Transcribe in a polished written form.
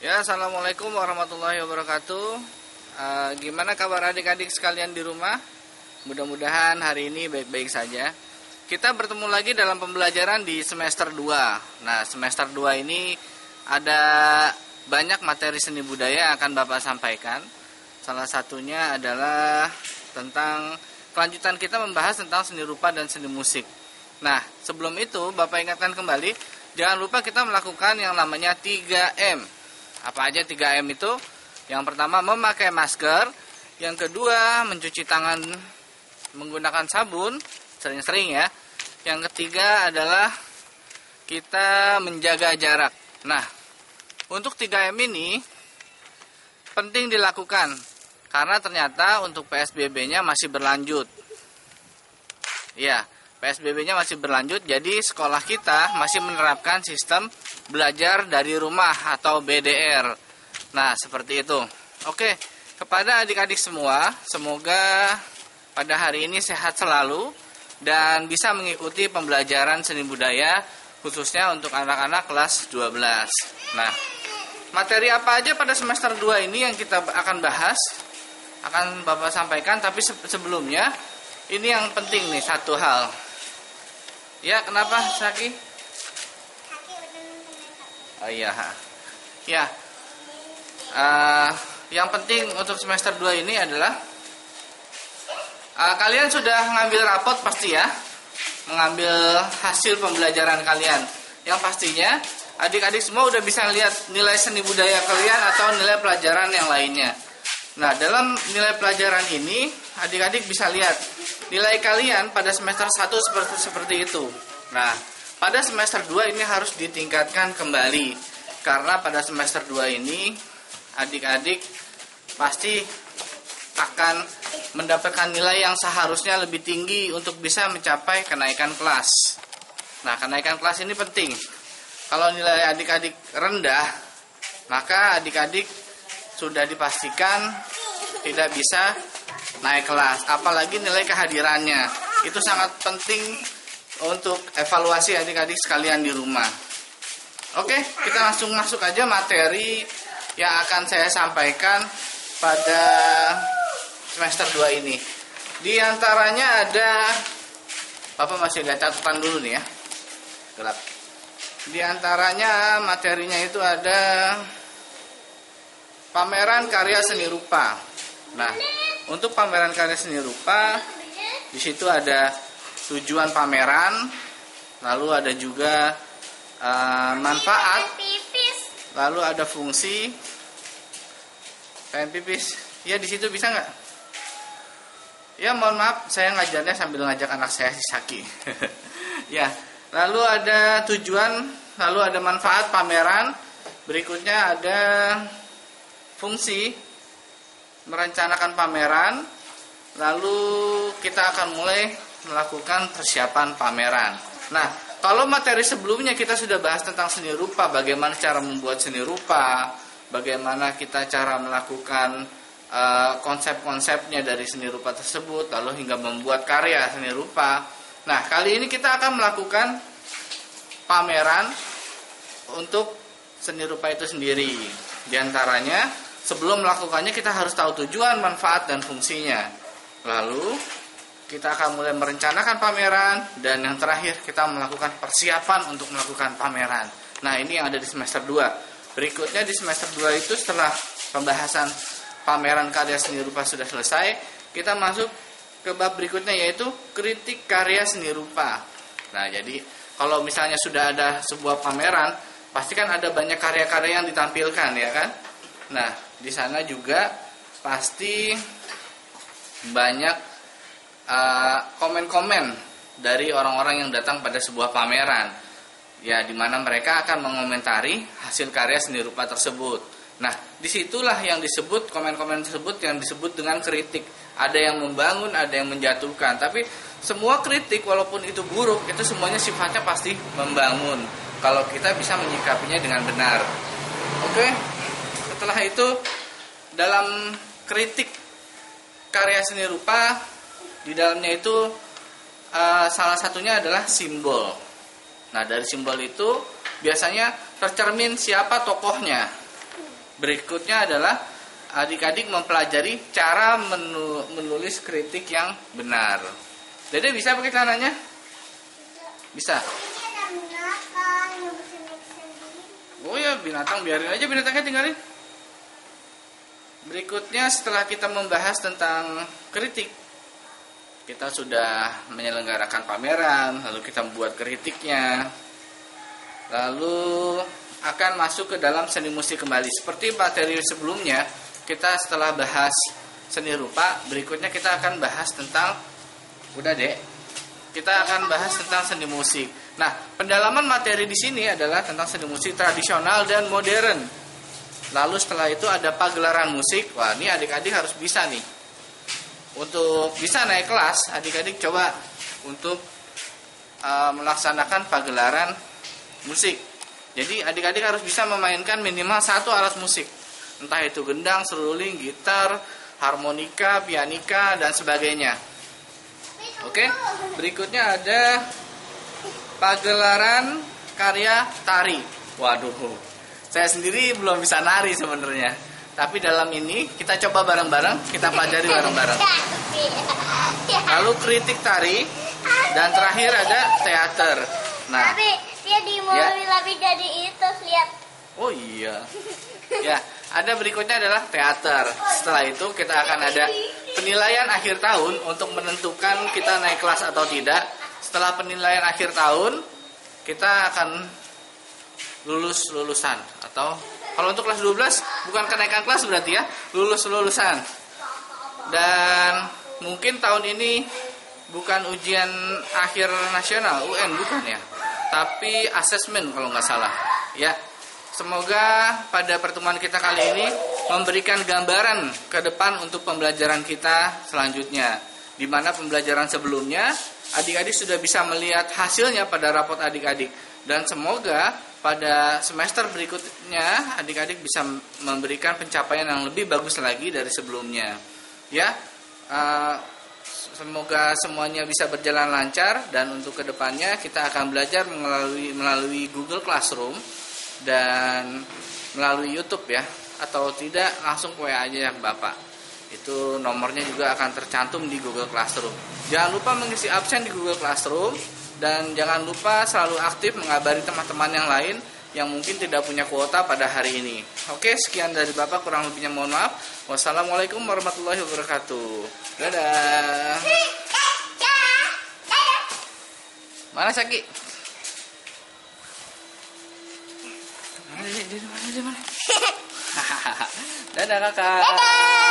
Ya, assalamualaikum warahmatullahi wabarakatuh. Gimana kabar adik-adik sekalian di rumah? Mudah-mudahan hari ini baik-baik saja. Kita bertemu lagi dalam pembelajaran di semester 2. Nah, semester 2 ini ada banyak materi seni budaya yang akan Bapak sampaikan. Salah satunya adalah tentang kelanjutan kita membahas tentang seni rupa dan seni musik. Nah, sebelum itu Bapak ingatkan kembali, jangan lupa kita melakukan yang namanya 3M. Apa aja 3M itu? Yang pertama memakai masker, yang kedua mencuci tangan menggunakan sabun sering-sering ya. Yang ketiga adalah kita menjaga jarak. Nah, untuk 3M ini penting dilakukan karena ternyata untuk PSBB-nya masih berlanjut. Ya, PSBB-nya masih berlanjut, jadi sekolah kita masih menerapkan sistem belajar dari rumah atau BDR. Nah, seperti itu. Oke, kepada adik-adik semua, semoga pada hari ini sehat selalu dan bisa mengikuti pembelajaran seni budaya khususnya untuk anak-anak kelas 12. Nah, materi apa aja pada semester 2 ini yang kita akan bahas, akan Bapak sampaikan, tapi sebelumnya ini yang penting nih, satu hal. Ya, kenapa, Saki? Oh iya. Ya. Yang penting untuk semester 2 ini adalah kalian sudah mengambil rapot pasti ya, mengambil hasil pembelajaran kalian. Yang pastinya adik-adik semua udah bisa lihat nilai seni budaya kalian atau nilai pelajaran yang lainnya. Nah, dalam nilai pelajaran ini adik-adik bisa lihat nilai kalian pada semester 1 seperti itu. Nah, pada semester 2 ini harus ditingkatkan kembali. Karena pada semester 2 ini adik-adik pasti akan mendapatkan nilai yang seharusnya lebih tinggi untuk bisa mencapai kenaikan kelas. Nah, kenaikan kelas ini penting. Kalau nilai adik-adik rendah, maka adik-adik sudah dipastikan tidak bisa naik kelas. Apalagi nilai kehadirannya. Itu sangat penting untuk evaluasi adik-adik sekalian di rumah. Oke, kita langsung masuk aja materi yang akan saya sampaikan pada semester 2 ini. Di antaranya ada, Bapak masih lihat catatan dulu nih ya, gelap. Di antaranya materinya itu ada pameran karya seni rupa. Nah, untuk pameran karya seni rupa, di situ ada tujuan pameran, lalu ada juga manfaat, lalu ada fungsi. Pengen pipis? Ya, di situ bisa nggak? Ya, mohon maaf, saya ngajarnya sambil ngajak anak saya si Saki. Ya, lalu ada tujuan, lalu ada manfaat pameran. Berikutnya ada fungsi, merencanakan pameran. Lalu kita akan mulai melakukan persiapan pameran. Nah, kalau materi sebelumnya kita sudah bahas tentang seni rupa, bagaimana cara membuat seni rupa, bagaimana kita cara melakukan konsep-konsepnya dari seni rupa tersebut, lalu hingga membuat karya seni rupa. Nah, kali ini kita akan melakukan pameran untuk seni rupa itu sendiri. Di antaranya, sebelum melakukannya kita harus tahu tujuan, manfaat, dan fungsinya. Lalu kita akan mulai merencanakan pameran, dan yang terakhir kita melakukan persiapan untuk melakukan pameran. Nah, ini yang ada di semester 2. Berikutnya di semester 2 itu setelah pembahasan pameran karya seni rupa sudah selesai, kita masuk ke bab berikutnya yaitu kritik karya seni rupa. Nah, jadi kalau misalnya sudah ada sebuah pameran, pasti kan ada banyak karya-karya yang ditampilkan ya kan? Nah, di sana juga pasti banyak komen-komen dari orang-orang yang datang pada sebuah pameran, ya, di mana mereka akan mengomentari hasil karya seni rupa tersebut. Nah, disitulah yang disebut, komen-komen tersebut yang disebut dengan kritik. Ada yang membangun, ada yang menjatuhkan. Tapi semua kritik walaupun itu buruk, itu semuanya sifatnya pasti membangun kalau kita bisa menyikapinya dengan benar. Oke. Setelah itu, dalam kritik karya seni rupa, di dalamnya itu salah satunya adalah simbol. Nah, dari simbol itu biasanya tercermin siapa tokohnya. Berikutnya adalah adik-adik mempelajari cara menulis kritik yang benar. Dede bisa pakai celananya? Bisa. Oh ya, binatang biarin aja, binatangnya tinggalin. Berikutnya setelah kita membahas tentang kritik, kita sudah menyelenggarakan pameran, lalu kita membuat kritiknya, lalu akan masuk ke dalam seni musik kembali. Seperti materi sebelumnya, kita setelah bahas seni rupa, berikutnya kita akan bahas tentang, udah dek, kita akan bahas tentang seni musik. Nah, pendalaman materi di sini adalah tentang seni musik tradisional dan modern. Lalu setelah itu ada pagelaran musik. Wah, ini adik-adik harus bisa nih. Untuk bisa naik kelas, adik-adik coba untuk melaksanakan pagelaran musik. Jadi adik-adik harus bisa memainkan minimal satu alat musik. Entah itu gendang, seruling, gitar, harmonika, pianika, dan sebagainya. Oke, berikutnya ada pagelaran karya tari. Waduh, saya sendiri belum bisa nari sebenarnya. Tapi dalam ini kita coba bareng-bareng, kita pelajari bareng-bareng. Lalu kritik tari, dan terakhir ada teater. Nah, tapi dia di mobil tapi jadi itu lihat. Oh iya. Ya, ada berikutnya adalah teater. Setelah itu kita akan ada penilaian akhir tahun untuk menentukan kita naik kelas atau tidak. Setelah penilaian akhir tahun, kita akan lulusan atau kalau untuk kelas 12 bukan kenaikan kelas berarti ya, lulusan. Dan mungkin tahun ini bukan ujian akhir nasional, UN bukan ya, tapi asesmen kalau nggak salah. Ya, semoga pada pertemuan kita kali ini memberikan gambaran ke depan untuk pembelajaran kita selanjutnya. Di mana pembelajaran sebelumnya adik-adik sudah bisa melihat hasilnya pada rapot adik-adik. Dan semoga pada semester berikutnya adik-adik bisa memberikan pencapaian yang lebih bagus lagi dari sebelumnya. Ya, semoga semuanya bisa berjalan lancar. Dan untuk kedepannya kita akan belajar melalui Google Classroom dan melalui YouTube ya, atau tidak langsung WA aja yang Bapak. Itu nomornya juga akan tercantum di Google Classroom. Jangan lupa mengisi absen di Google Classroom, dan jangan lupa selalu aktif mengabari teman-teman yang lain yang mungkin tidak punya kuota pada hari ini. Oke, sekian dari Bapak, kurang lebihnya mohon maaf. Wassalamualaikum warahmatullahi wabarakatuh. Dadah. Mana Saki? Mana? Dadah kakak. Dadah.